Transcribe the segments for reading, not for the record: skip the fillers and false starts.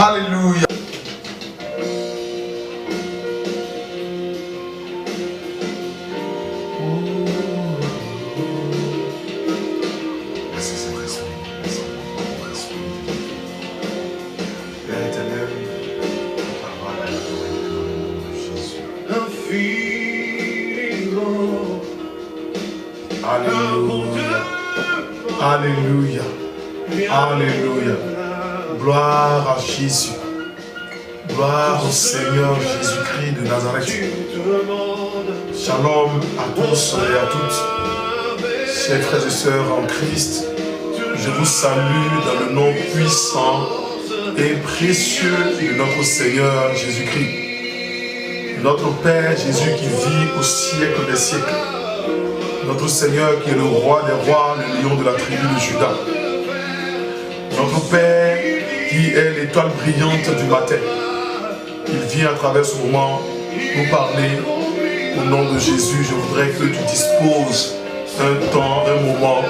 Alléluia. Merci Saint-Esprit. Merci Saint-Esprit. Père éternel, ta parole est dans le nom de Jésus. Alléluia. Alléluia. Alléluia. Gloire à Jésus. Gloire au Seigneur Jésus-Christ de Nazareth. Shalom à tous et à toutes. Chers frères et sœurs en Christ, je vous salue dans le nom puissant et précieux de notre Seigneur Jésus-Christ. Notre Père Jésus qui vit au siècle des siècles. Notre Seigneur qui est le roi des rois, le lion de la tribu de Juda. Notre Père qui est l'étoile brillante du matin. Il vient à travers ce moment nous parler. Au nom de Jésus, je voudrais que tu disposes un temps, un moment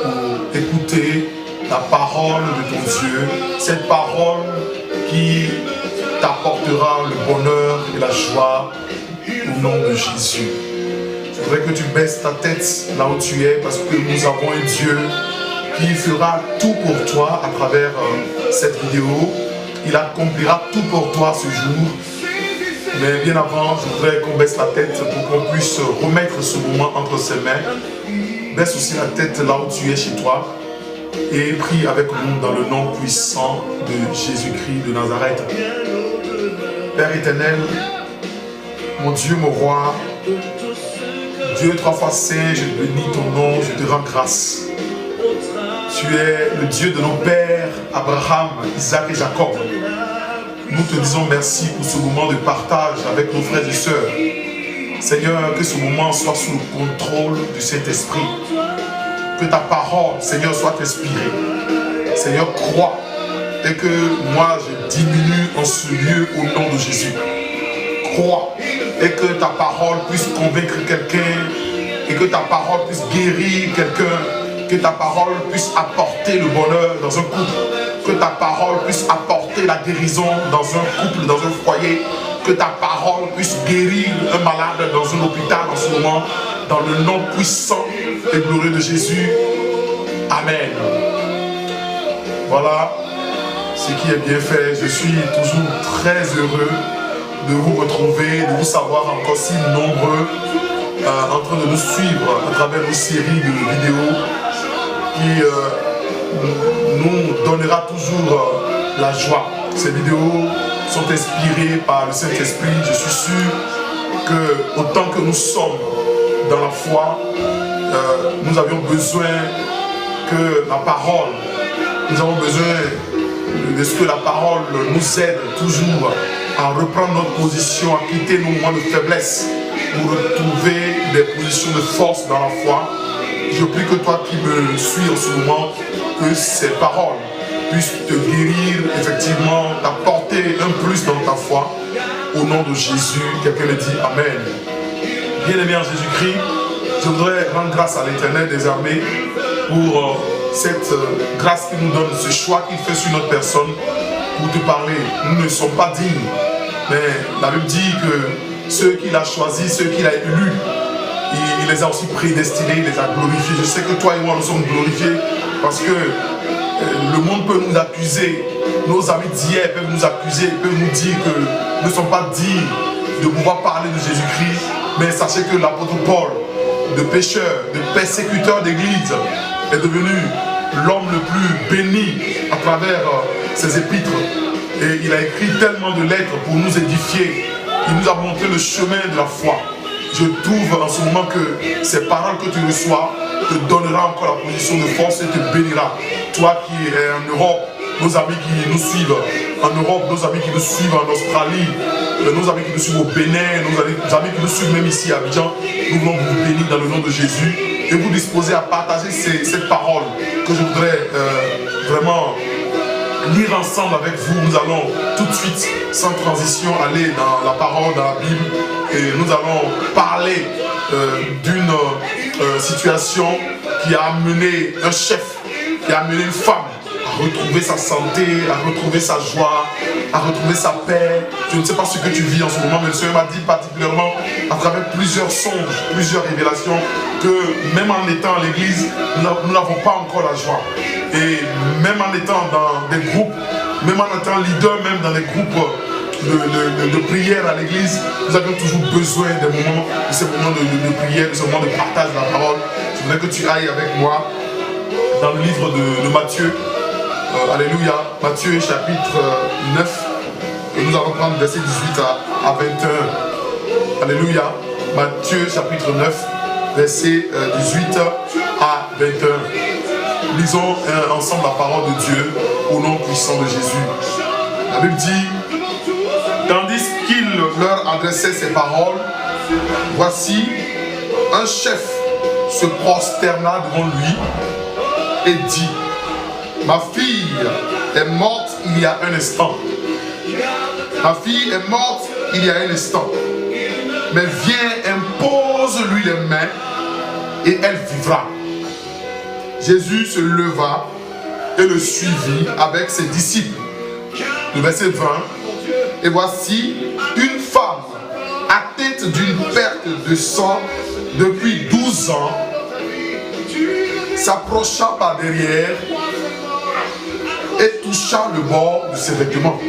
pour écouter la parole de ton Dieu. Cette parole qui t'apportera le bonheur et la joie au nom de Jésus. Je voudrais que tu baisses ta tête là où tu es parce que nous avons un Dieu qui fera tout pour toi à travers cette vidéo. Il accomplira tout pour toi ce jour. Mais bien avant, je voudrais qu'on baisse la tête pour qu'on puisse remettre ce moment entre ses mains. Baisse aussi la tête là où tu es chez toi. Et prie avec nous dans le nom puissant de Jésus-Christ de Nazareth. Père éternel, mon Dieu, mon roi, Dieu trois fois saint, je bénis ton nom, je te rends grâce. Tu es le Dieu de nos pères, Abraham, Isaac et Jacob. Nous te disons merci pour ce moment de partage avec nos frères et sœurs. Seigneur, que ce moment soit sous le contrôle du Saint-Esprit. Que ta parole, Seigneur, soit inspirée. Seigneur, crois et que moi je diminue en ce lieu au nom de Jésus. Crois et que ta parole puisse convaincre quelqu'un et que ta parole puisse guérir quelqu'un. Que ta parole puisse apporter le bonheur dans un couple. Que ta parole puisse apporter la guérison dans un couple, dans un foyer. Que ta parole puisse guérir un malade dans un hôpital en ce moment. Dans le nom puissant et glorieux de Jésus. Amen. Voilà ce qui est bien fait. Je suis toujours très heureux de vous retrouver, de vous savoir encore si nombreux en train de nous suivre à travers nos séries de vidéos qui nous donnera toujours la joie. Ces vidéos sont inspirées par le Saint-Esprit. Je suis sûr que autant que nous sommes dans la foi, nous avions besoin que la parole, nous avons besoin de ce que la parole nous aide toujours à reprendre notre position, à quitter nos moments de faiblesse pour retrouver des positions de force dans la foi. Je prie que toi qui me suis en ce moment, que ces paroles puissent te guérir, effectivement, t'apporter un plus dans ta foi. Au nom de Jésus, quelqu'un me dit Amen. Bien-aimé en Jésus-Christ, je voudrais rendre grâce à l'Éternel des armées pour cette grâce qu'il nous donne, ce choix qu'il fait sur notre personne pour te parler. Nous ne sommes pas dignes, mais la Bible dit que ceux qu'il a choisis, ceux qu'il a élus, il les a aussi prédestinés, il les a glorifiés. Je sais que toi et moi nous sommes glorifiés parce que le monde peut nous accuser. Nos amis d'hier peuvent nous accuser, peuvent nous dire que nous ne sommes pas dignes de pouvoir parler de Jésus-Christ. Mais sachez que l'apôtre Paul, de pécheur, de persécuteur d'église, est devenu l'homme le plus béni à travers ses épîtres. Et il a écrit tellement de lettres pour nous édifier. Il nous a montré le chemin de la foi. Je trouve en ce moment que ces paroles que tu reçois te donnera encore la position de force et te bénira. Toi qui es en Europe, nos amis qui nous suivent en Europe, nos amis qui nous suivent en Australie, nos amis qui nous suivent au Bénin, nos amis qui nous suivent même ici à Abidjan, nous voulons vous bénir dans le nom de Jésus et vous disposer à partager cette parole que je voudrais vraiment lire ensemble avec vous. Nous allons tout de suite, sans transition, aller dans la parole, dans la Bible, et nous allons parler d'une situation qui a amené un chef, qui a amené une femme à à retrouver sa santé, à retrouver sa joie, à retrouver sa paix. Je ne sais pas ce que tu vis en ce moment, mais le Seigneur m'a dit particulièrement à travers plusieurs songes, plusieurs révélations, que même en étant à l'église, nous n'avons pas encore la joie. Et même en étant dans des groupes, même en étant leader, même dans des groupes de prière à l'église, nous avons toujours besoin des moments, de ces moments de prière, de ces moments de partage de la parole. Je voudrais que tu ailles avec moi dans le livre de Matthieu. Alléluia. Matthieu chapitre 9. Et nous allons prendre verset 18 à 21. Alléluia. Matthieu chapitre 9, verset 18 à 21. Lisons ensemble la parole de Dieu au nom puissant de Jésus. La Bible dit: tandis qu'il leur adressait ces paroles, voici, un chef se prosterna devant lui et dit: ma fille est morte il y a un instant. Ma fille est morte il y a un instant. Mais viens, impose-lui les mains et elle vivra. Jésus se leva et le suivit avec ses disciples. Le verset 20. Et voici une femme atteinte d'une perte de sang depuis 12 ans s'approcha par derrière et toucha le bord de ses vêtements.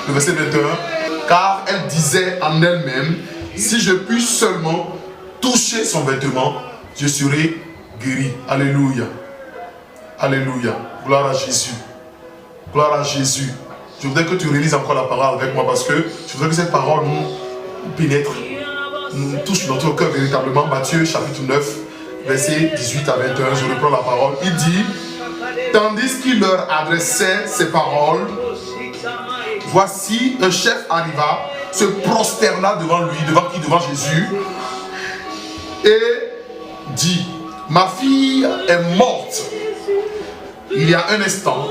Le verset 21. Car elle disait en elle-même: si je puis seulement toucher son vêtement, je serai guéri. Alléluia. Alléluia. Gloire à Jésus. Gloire à Jésus. Je voudrais que tu relises encore la parole avec moi parce que je voudrais que cette parole nous pénètre, nous touche notre cœur véritablement. Matthieu chapitre 9, verset 18 à 21. Je reprends la parole. Il dit: tandis qu'il leur adressait ces paroles, voici un chef arriva, se prosterna devant lui, devant Jésus, et dit: ma fille est morte il y a un instant,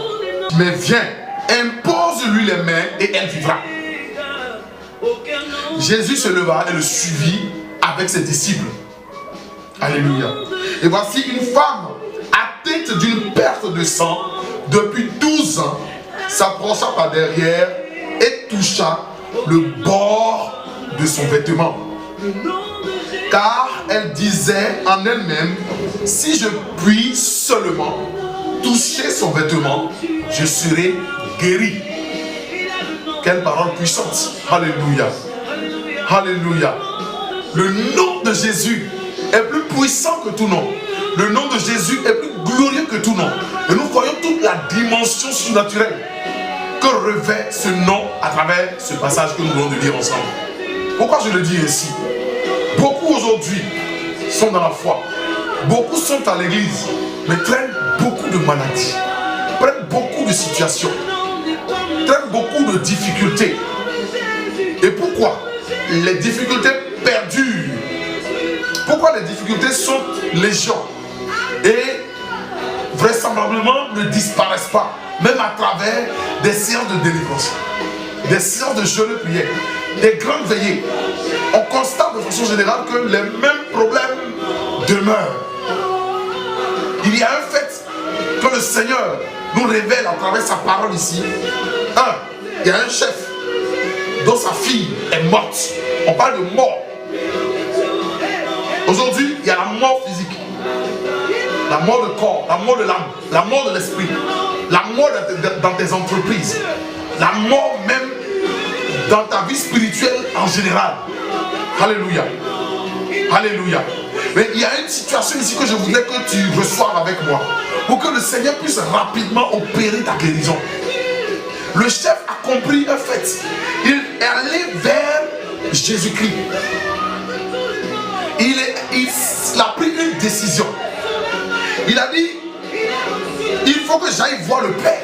mais viens, impose-lui les mains et elle vivra. Jésus se leva et le suivit avec ses disciples. Alléluia. Et voici une femme atteinte d'une perte de sang depuis 12 ans s'approcha par derrière et toucha le bord de son vêtement. Car elle disait en elle-même: si je puis seulement toucher son vêtement, je serai guéri. Quelle parole puissante. Alléluia. Alléluia. Le nom de Jésus est plus puissant que tout nom. Le nom de Jésus est plus glorieux que tout nom. Et nous voyons toute la dimension surnaturelle que revêt ce nom à travers ce passage que nous venons de lire ensemble. Pourquoi je le dis ainsi? Beaucoup aujourd'hui sont dans la foi. Beaucoup sont à l'église, mais traînent beaucoup de maladies, prennent beaucoup de situations, traînent beaucoup de difficultés. Et pourquoi les difficultés perdurent? Pourquoi les difficultés sont légion et vraisemblablement ne disparaissent pas, même à travers des séances de délivrance, des séances de jeûne et prière, des grandes veillées? On constate de façon générale que les mêmes problèmes demeurent. Il y a un fait que le Seigneur nous révèle à travers sa parole ici. Il y a un chef dont sa fille est morte. On parle de mort. Aujourd'hui, il y a la mort physique, la mort de corps, la mort de l'âme, la mort de l'esprit, la mort dans tes entreprises, la mort même dans ta vie spirituelle en général. Alléluia. Alléluia. Mais il y a une situation ici que je voudrais que tu reçoives avec moi, pour que le Seigneur puisse rapidement opérer ta guérison. Le chef a compris un fait. Il est allé vers Jésus-Christ. Il a pris une décision. Il a dit: il faut que j'aille voir le Père.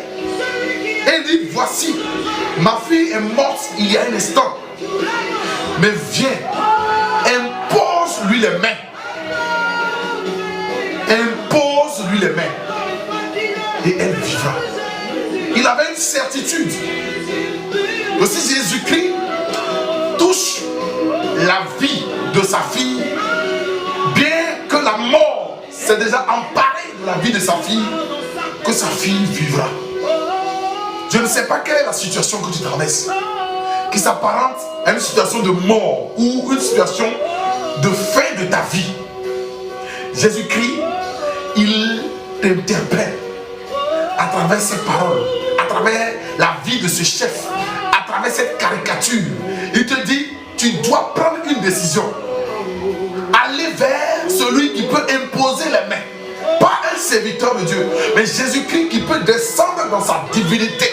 Et il dit: voici, ma fille est morte il y a un instant. Mais viens, impose-lui les mains. Impose-lui les mains. Et elle vivra. Il avait une certitude que si Jésus-Christ touche la vie de sa fille, bien que la mort s'est déjà emparée de la vie de sa fille, que sa fille vivra. Je ne sais pas quelle est la situation que tu traverses, qui s'apparente à une situation de mort ou une situation de fin de ta vie. Jésus-Christ, il t'interpelle à travers ces paroles, à travers la vie de ce chef, à travers cette caricature. Il te dit, tu dois prendre une décision. Aller vers celui qui peut imposer les mains. Pas un serviteur de Dieu, mais Jésus-Christ qui peut descendre dans sa divinité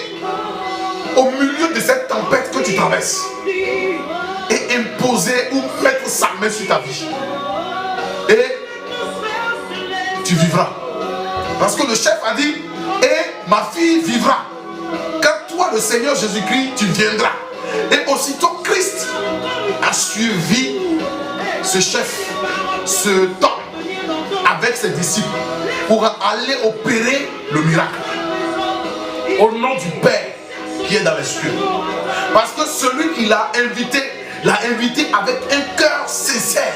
au milieu de cette tempête que tu traverses et imposer ou mettre sa main sur ta vie. Et tu vivras. Parce que le chef a dit, et ma fille vivra. Quand toi, le Seigneur Jésus-Christ, tu viendras. Et aussitôt Christ a suivi ce chef, ce temps avec ses disciples pour aller opérer le miracle au nom du Père qui est dans les cieux. Parce que celui qui l'a invité avec un cœur sincère.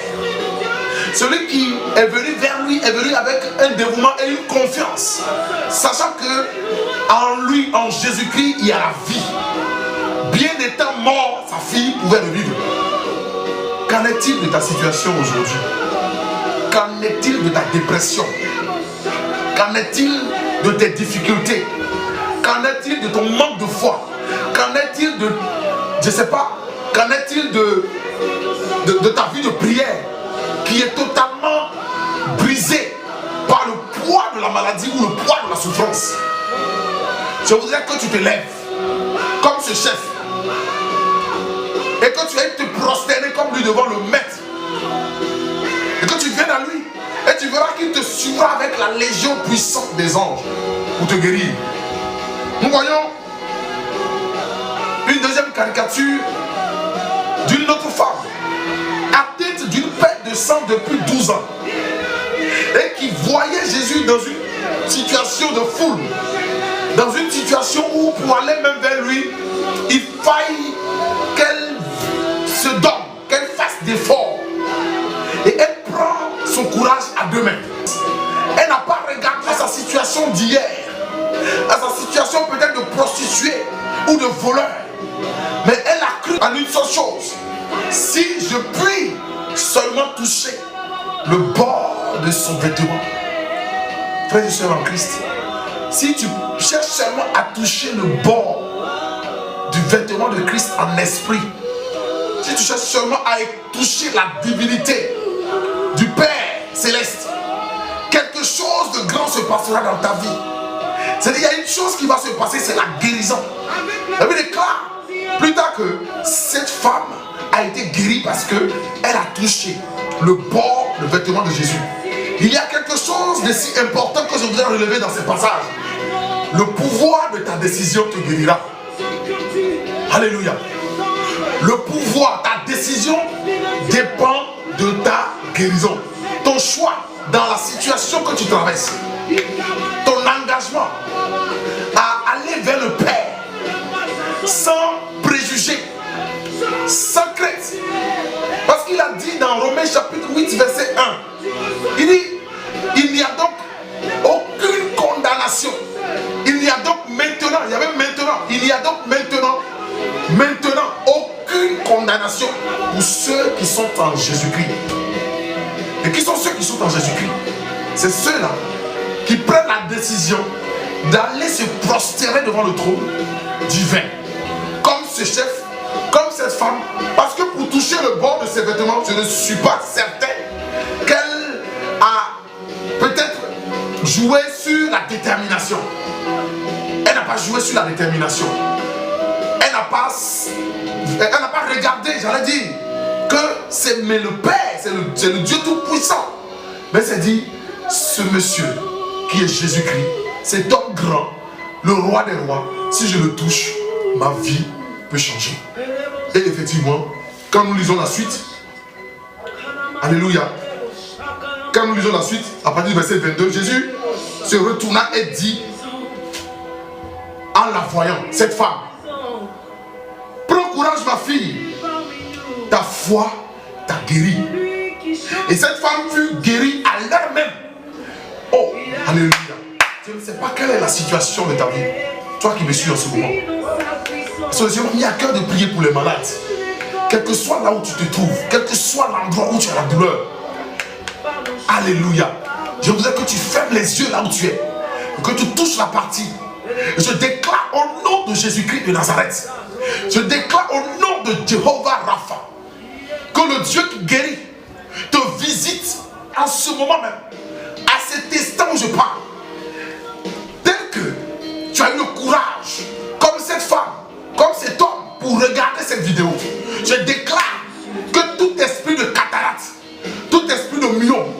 Celui qui est venu vers lui est venu avec un dévouement et une confiance, sachant que en lui, en Jésus-Christ, il y a la vie. Bien étant mort, sa fille pouvait revivre. Qu'en est-il de ta situation aujourd'hui? Qu'en est-il de ta dépression? Qu'en est-il de tes difficultés? Qu'en est-il de ton manque de foi? Qu'en est-il de, je ne sais pas, qu'en est-il de ta vie de prière qui est totalement brisée par le poids de la maladie ou le poids de la souffrance? Je voudrais que tu te lèves comme ce chef et que tu ailles te prosterner comme lui devant le maître et que tu viennes à lui et tu verras qu'il te suivra avec la légion puissante des anges pour te guérir. Nous voyons une deuxième caricature d'une autre femme atteinte d'une perte de sang depuis 12 ans et qui voyait Jésus dans une situation de foule, dans une situation où pour aller même vers lui, il faille qu'elle se donne, qu'elle fasse d'efforts. Et elle prend son courage à deux mains. Elle n'a pas regardé sa situation d'hier, à sa situation peut-être de prostituée ou de voleur, mais elle a cru en une seule chose: si je puis seulement toucher le bord de son vêtement. Frères et sœurs en Christ, si tu cherches seulement à toucher le bord du vêtement de Christ en esprit, si tu cherches seulement à toucher la divinité du Père céleste, quelque chose de grand se passera dans ta vie. C'est-à-dire, il y a une chose qui va se passer, c'est la guérison. La Bible déclare plus tard que cette femme a été guérie parce qu'elle a touché le bord, le vêtement de Jésus. Il y a quelque chose de si important que je voudrais relever dans ce passage. Le pouvoir de ta décision te guérira. Alléluia. Le pouvoir, ta décision dépend de ta guérison. Ton choix dans la situation que tu traverses, ton engagement à aller vers le Père sans préjugés, sans crainte. Parce qu'il a dit dans Romains chapitre 8 verset 1, il dit, il n'y a donc aucune condamnation. Il n'y a donc maintenant, il y avait maintenant, il n'y a donc maintenant aucune condamnation pour ceux qui sont en Jésus-Christ. Et qui sont ceux qui sont en Jésus-Christ? C'est ceux-là qui prennent la décision d'aller se prosterner devant le trône divin. Comme ce chef, comme cette femme. Parce que pour toucher le bord de ses vêtements, je ne suis pas certain qu'elle a peut-être joué sur la détermination. Elle n'a pas joué sur la détermination. Elle n'a pas regardé, j'allais dire, que c'est mais le Père, c'est le Dieu Tout-Puissant. Mais c'est dit, ce monsieur qui est Jésus-Christ, cet homme grand, le roi des rois, si je le touche, ma vie peut changer. Et effectivement, quand nous lisons la suite, alléluia, quand nous lisons la suite, à partir du verset 22, Jésus se retourna et dit, en la voyant, cette femme, prends courage ma fille, ta foi t'a guéri. Et cette femme fut guérie à l'heure même. Oh, alléluia. Je ne sais pas quelle est la situation de ta vie. Toi qui me suis en ce moment. Parce que le Seigneur m'a mis à cœur de prier pour les malades. Quel que soit là où tu te trouves, quel que soit l'endroit où tu as la douleur. Alléluia. Je voudrais que tu fermes les yeux là où tu es. Que tu touches la partie. Je déclare au nom de Jésus-Christ de Nazareth. Je déclare au nom de Jéhovah Rapha. Que le Dieu qui guérit te visite en ce moment même. À cet instant où je parle. Tel que tu as eu le courage, comme cette femme, comme cet homme, pour regarder cette vidéo. Je déclare que tout esprit de cataracte, tout esprit de myome,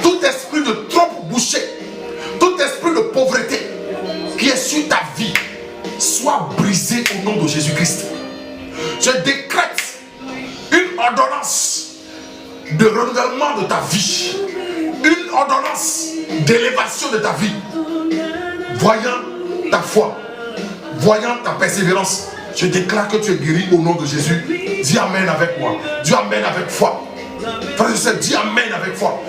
tout esprit de trompe bouchée, tout esprit de pauvreté qui est sur ta vie, soit brisé au nom de Jésus-Christ. Je décrète une ordonnance de renouvellement de ta vie, une ordonnance d'élévation de ta vie, voyant ta foi, voyant ta persévérance. Je déclare que tu es guéri au nom de Jésus. Dis Amen avec moi. Dis Amen avec foi. Frère, je sais, dis Amen avec foi.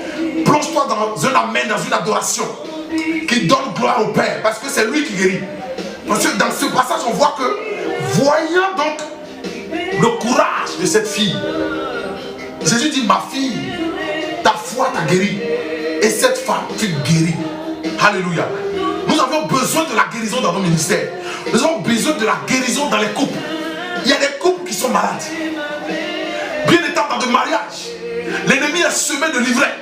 Plonge-toi dans un Amen, dans une adoration qui donne gloire au Père, parce que c'est lui qui guérit. Parce que dans ce passage, on voit que, voyant donc le courage de cette fille, Jésus dit, ma fille, ta foi t'a guéri. Et cette femme, tu guéris. Alléluia. Nous avons besoin de la guérison dans nos ministères. Nous avons besoin de la guérison dans les couples. Il y a des couples qui sont malades. Bien étant dans le mariage, l'ennemi a semé de l'ivraie.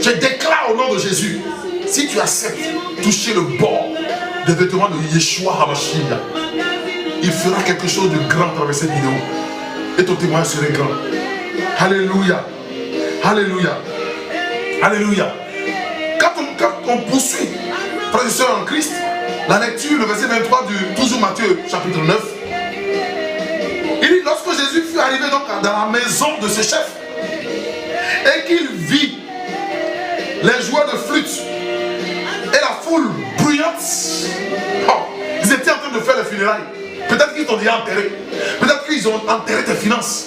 Je déclare au nom de Jésus, si tu acceptes toucher le bord des vêtements de Yeshua HaMashiach, il fera quelque chose de grand à travers cette vidéo. Et ton témoignage serait grand. Alléluia. Alléluia. Alléluia. Quand on poursuit, frères et sœurs en Christ, la lecture, le verset 23 de toujours Matthieu chapitre 9, il dit, lorsque Jésus fut arrivé donc dans la maison de ce chef, et qu'il vit les joueurs de flûte et la foule bruyante, ils étaient en train de faire les funérailles. Peut-être qu'ils t'ont déjà enterré. Peut-être qu'ils ont enterré tes finances.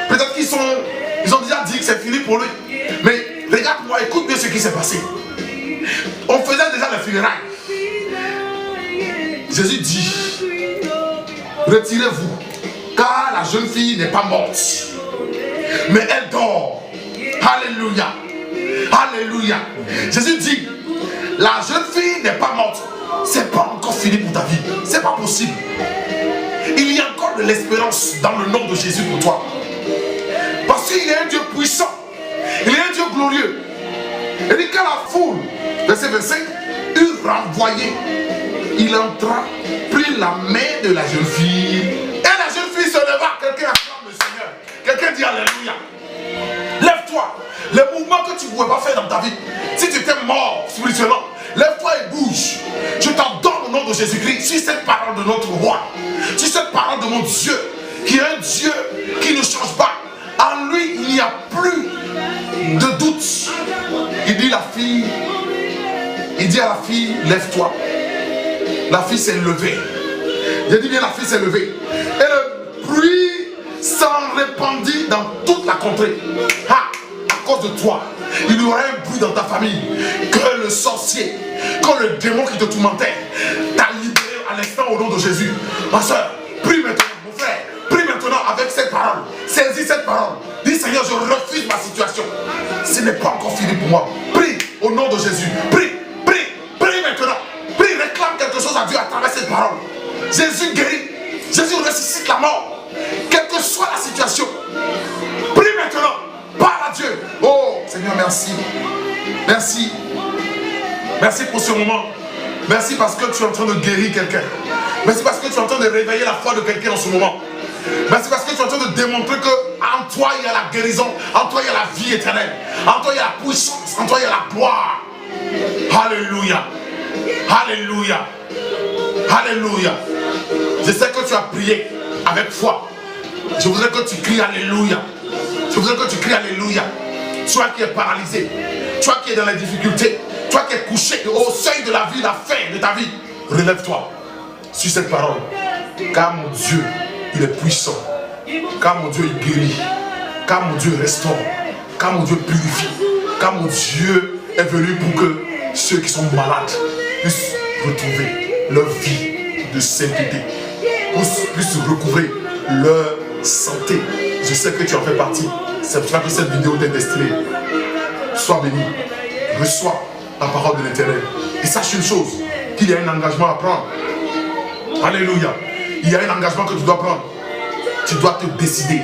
Peut-être qu'ils ont déjà dit que c'est fini pour lui. Mais regarde-moi, écoute bien ce qui s'est passé. On faisait déjà les funérailles. Jésus dit, retirez-vous, car la jeune fille n'est pas morte, mais elle dort. Alléluia. Alléluia. Jésus dit, la jeune fille n'est pas morte. C'est pas encore fini pour ta vie. C'est pas possible. Il y a encore de l'espérance dans le nom de Jésus pour toi. Parce qu'il est un Dieu puissant. Il est un Dieu glorieux. Et dit quand la foule, verset 25, eut renvoyé, il entra, prit la main de la jeune fille. Et la jeune fille se leva. Quelqu'un acclame le Seigneur. Quelqu'un dit Alléluia. Lève-toi. Les mouvements que tu ne pouvais pas faire dans ta vie, si tu étais mort spirituellement, lève-toi et bouge. Je t'en donne au nom de Jésus-Christ. Suis cette parole de notre roi. Suis cette parole de mon Dieu, qui est un Dieu qui ne change pas. En lui, il n'y a plus de doute. Il dit à la fille, lève-toi. La fille s'est levée. Je dis bien, la fille s'est levée. Et le bruit s'en répandit dans toute la contrée. À cause de toi, il y aura un bruit dans ta famille. Que le sorcier, que le démon qui te tourmentait t'a libéré à l'instant au nom de Jésus. Ma soeur, prie maintenant, mon frère, prie maintenant avec cette parole. Saisis cette parole. Dis Seigneur, je refuse ma situation. Ce n'est pas encore fini pour moi. Prie au nom de Jésus. Prie, prie, prie maintenant. Prie, réclame quelque chose à Dieu à travers cette parole. Jésus guérit. Jésus ressuscite la mort. Quelle que soit la situation. Prie maintenant. Parle à Dieu. Oh Seigneur, merci. Merci. Merci pour ce moment. Merci parce que tu es en train de guérir quelqu'un. Merci parce que tu es en train de réveiller la foi de quelqu'un en ce moment. Merci parce que tu es en train de démontrer qu'en toi il y a la guérison, en toi il y a la vie éternelle, en toi il y a la puissance, en toi il y a la gloire. Alléluia. Alléluia. Alléluia. Je sais que tu as prié avec foi. Je voudrais que tu cries Alléluia. Je voudrais que tu cries Alléluia. Toi qui es paralysé, toi qui es dans les difficultés, toi qui es couché au seuil de la vie, la fin de ta vie, relève-toi sur cette parole. Car mon Dieu, il est puissant. Car mon Dieu, il guérit. Car mon Dieu restaure. Car mon Dieu purifie. Car mon Dieu est venu pour que ceux qui sont malades puissent retrouver leur vie de sainteté, puissent recouvrer leur santé. Je sais que tu en fais partie. C'est pour ça que cette vidéo t'est destinée. Sois béni. Reçois la parole de l'Éternel. Et sache une chose, qu'il y a un engagement à prendre. Alléluia. Il y a un engagement que tu dois prendre. Tu dois te décider.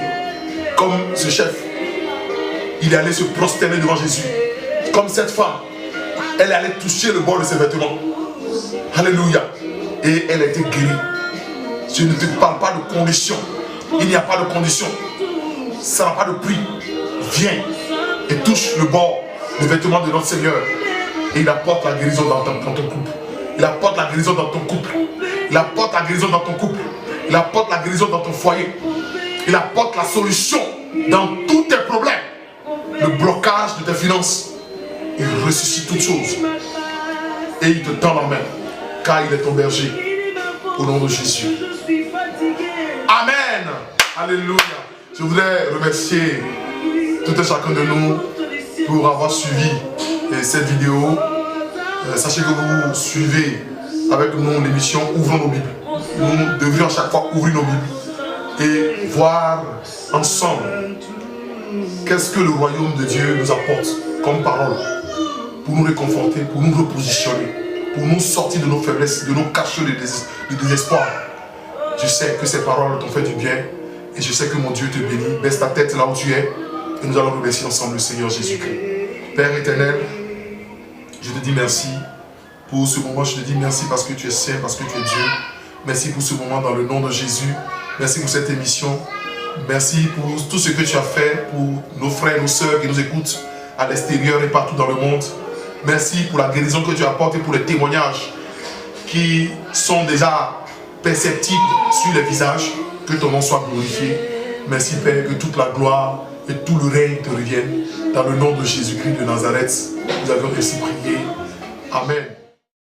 Comme ce chef, il est allé se prosterner devant Jésus. Comme cette femme, elle est allée toucher le bord de ses vêtements. Alléluia. Et elle a été guérie. Je ne te parle pas de condition. Il n'y a pas de condition. Ça n'a pas de prix. Viens et touche le bord des vêtements de notre Seigneur. Et il apporte la guérison dans ton couple. Il apporte la guérison dans ton couple. Il apporte la guérison dans ton couple. Il apporte la guérison dans ton foyer. Il apporte la solution dans tous tes problèmes. Le blocage de tes finances. Il ressuscite toutes choses. Et il te tend la main. Car il est ton berger. Au nom de Jésus. Amen. Alléluia. Je voudrais remercier tout et chacun de nous pour avoir suivi cette vidéo. Sachez que vous suivez avec nous l'émission Ouvrons nos Bibles. Nous devrions chaque fois ouvrir nos Bibles et voir ensemble qu'est-ce que le royaume de Dieu nous apporte comme parole pour nous réconforter, pour nous repositionner, pour nous sortir de nos faiblesses, de nos cachots de désespoir. Je sais que ces paroles t'ont fait du bien et je sais que mon Dieu te bénit. Baisse ta tête là où tu es et nous allons remercier ensemble le Seigneur Jésus-Christ. Père éternel, je te dis merci pour ce moment. Je te dis merci parce que tu es saint, parce que tu es Dieu. Merci pour ce moment dans le nom de Jésus. Merci pour cette émission. Merci pour tout ce que tu as fait pour nos frères et nos sœurs qui nous écoutent à l'extérieur et partout dans le monde. Merci pour la guérison que tu apportes et pour les témoignages qui sont déjà perceptibles sur les visages. Que ton nom soit glorifié. Merci Père, que toute la gloire et tout le règne te reviennent. Dans le nom de Jésus-Christ de Nazareth, nous avons ainsi prié. Amen.